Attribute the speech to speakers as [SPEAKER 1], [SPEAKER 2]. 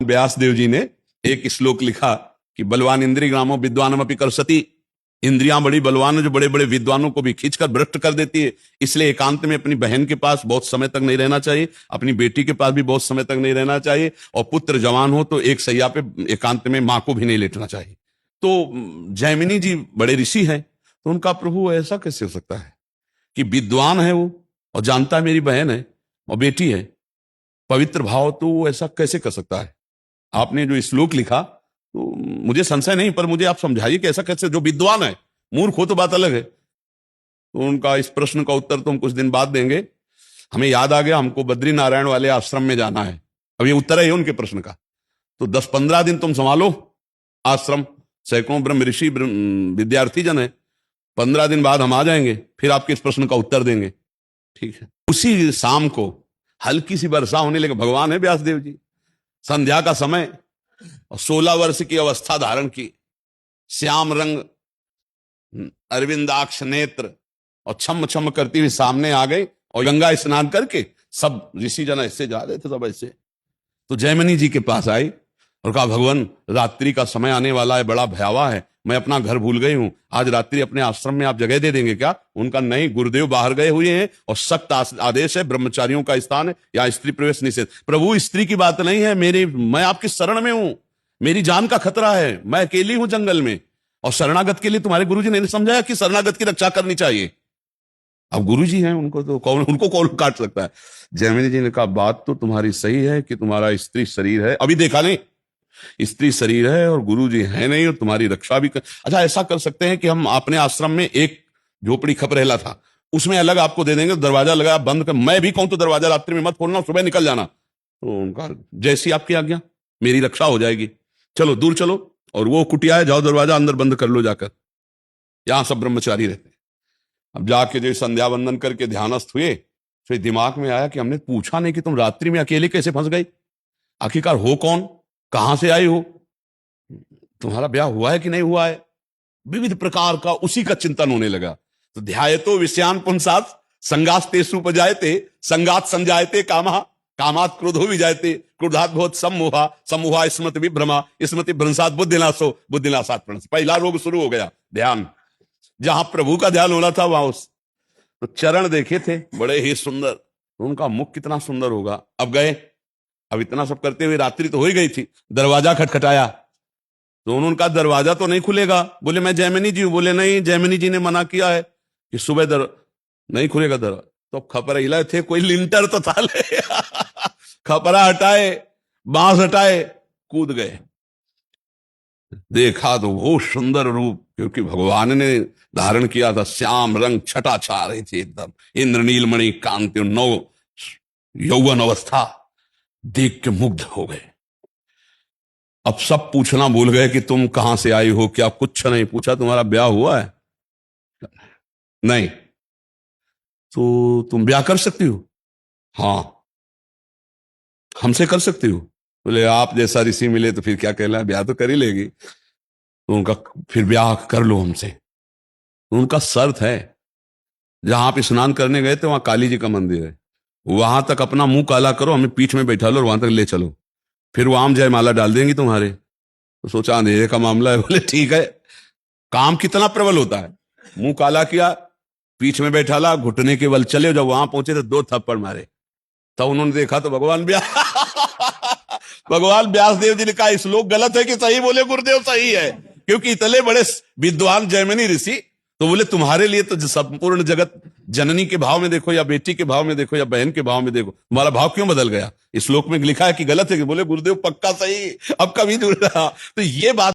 [SPEAKER 1] व्यास देव जी ने एक श्लोक लिखा कि बलवान इंद्रिय ग्रामो विद्वानमपि कर्षति, इंद्रियां बड़ी बलवान है जो बड़े बड़े विद्वानों को भी खींचकर भ्रष्ट कर देती है। इसलिए एकांत में अपनी बहन के पास बहुत समय तक नहीं रहना चाहिए, अपनी बेटी के पास भी बहुत समय तक नहीं रहना चाहिए, और पुत्र जवान हो तो एक सैया पे एकांत में मां को भी नहीं लेटना चाहिए। तो जैमिनी जी बड़े ऋषि हैं, तो उनका प्रभु ऐसा कैसे हो सकता है कि विद्वान है वो और जानता है मेरी बहन है और बेटी है, पवित्र भाव, तो वो ऐसा कैसे कर सकता है? आपने जो श्लोक लिखा तो मुझे संशय नहीं, पर मुझे आप समझाइए कि ऐसा कैसे, जो विद्वान है, मूर्ख हो तो बात अलग है। तो उनका इस प्रश्न का उत्तर तो हम कुछ दिन बाद देंगे। हमें याद आ गया, हमको बद्री नारायण वाले आश्रम में जाना है। अब ये उत्तर है उनके प्रश्न का। तो 10-15 दिन तुम संभालो आश्रम, सैकड़ों ब्रह्म ऋषि विद्यार्थी जन है, 15 दिन बाद हम आ जाएंगे, फिर आपके इस प्रश्न का उत्तर देंगे, ठीक है? उसी शाम को हल्की सी वर्षा होने लगी। भगवान है व्यासदेव जी, संध्या का समय, और 16 वर्ष की अवस्था धारण की, श्याम रंग अरविंदाक्ष नेत्र, और छम छम करती हुई सामने आ गई। और गंगा स्नान करके सब ऋषि जन ऐसे जा रहे थे, सब ऐसे। तो जैमिनी जी के पास आई और कहा, भगवान रात्रि का समय आने वाला है, बड़ा भयावह है, मैं अपना घर भूल गई हूं, आज रात्रि अपने आश्रम में आप जगह दे देंगे क्या? उनका नहीं, गुरुदेव बाहर गए हुए हैं और सख्त आदेश है, ब्रह्मचारियों का स्थान है, या स्त्री प्रवेश निषेध। प्रभु स्त्री की बात नहीं है, मैं आपकी शरण में हूं, मेरी जान का खतरा है, मैं अकेली हूं जंगल में, और शरणागत के लिए तुम्हारे गुरुजी ने समझाया कि शरणागत की रक्षा करनी चाहिए। अब गुरुजी हैं, उनको कौन काट सकता है? जैमिनी जी ने कहा, बात तो तुम्हारी सही है कि तुम्हारा स्त्री शरीर है, अभी देखा नहीं, स्त्री शरीर है और गुरु जी है नहीं, और तुम्हारी रक्षा भी अच्छा, ऐसा कर सकते हैं कि हम अपने आश्रम में एक झोपड़ी खपरेला था, उसमें अलग आपको दे देंगे, दरवाजा लगा बंद कर, मैं भी कहूं तो दरवाजा रात्रि में मत खोलना, सुबह निकल जाना। तो उनका, जैसी आपकी आज्ञा, मेरी रक्षा हो जाएगी, चलो दूर चलो, और वो कुटिया है, जाओ दरवाजा अंदर बंद कर लो जाकर, यहां सब ब्रह्मचारी रहते हैं। अब जाके जो संध्या वंदन करके ध्यानस्थ हुए, फिर दिमाग में आया कि हमने पूछा नहीं कि तुम रात्रि में अकेले कैसे फंस गई, आखिरकार हो कौन, कहां से आई हो, तुम्हारा ब्याह हुआ है कि नहीं हुआ है, विविध प्रकार का उसी का चिंतन होने लगा। तो ध्यायतो विषयान पुंसात् संगास्तेषु उपजायते, संगात संजायते कामः, कामात् क्रोधो विजायते, क्रोधात् भवति सम्मोहा, सम्मोहा स्मृति विभ्रमा, स्मृति भ्रंशात् बुद्धिनाशो, बुद्धिनाशात् प्रणश। पहला रोग शुरू हो गया, ध्यान। जहां प्रभु का ध्यान होना था वहां उस तो चरण देखे थे बड़े ही सुंदर, उनका मुख कितना सुंदर होगा। अब गए, अब इतना सब करते हुए रात्रि तो हो ही गई थी, दरवाजा खटखटाया, तो उन्होंने कहा दरवाजा तो नहीं खुलेगा। बोले मैं जैमिनी जी हूं। बोले नहीं, जैमिनी जी ने मना किया है कि सुबह नहीं खुलेगा दरवाजा। तो खपरा हिलाए थे, कोई लिंटर तो था ले खपरा हटाए, बांस हटाए, कूद गए। देखा तो वो सुंदर रूप, क्योंकि भगवान ने धारण किया था, श्याम रंग छटा छा रही थी एकदम, इंद्रनील मणि कांति, नव यौवन अवस्था, देख के मुग्ध हो गए। अब सब पूछना भूल गए कि तुम कहां से आई हो, क्या कुछ नहीं पूछा, तुम्हारा ब्याह हुआ है? नहीं। तो तुम ब्याह कर सकती हो? हां, हमसे कर सकती हो? बोले आप जैसा ऋषि मिले तो फिर क्या कहला, ब्याह तो कर ही लेगी। तो उनका, फिर ब्याह कर लो हमसे। तो उनका शर्त है, जहां आप स्नान करने गए थे वहां काली जी का मंदिर है, वहां तक अपना मुंह काला करो, हमें पीठ में बैठा लो और वहां तक ले चलो, फिर वो आम जयमाला डाल देंगी तुम्हारे। तो सोचा अंधेरे का मामला है, बोले ठीक है। काम कितना प्रबल होता है, मुंह काला किया, पीठ में बैठा ला, घुटने के बल चले, जब वहां पहुंचे तो 2 थप्पड़ मारे। तब उन्होंने देखा तो भगवान व्यासदेव जी ने कहा, श्लोक गलत है कि सही? बोले गुरुदेव सही है, क्योंकि इतने बड़े विद्वान जैमिनी ऋषि, तो बोले तुम्हारे लिए तो संपूर्ण जगत, जननी के भाव में देखो या बेटी के भाव में देखो या बहन के भाव में देखो, तुम्हारा भाव क्यों बदल गया? इस श्लोक में लिखा है कि गलत है कि? बोले गुरुदेव पक्का सही, अब कभी दूर रहा। तो ये बात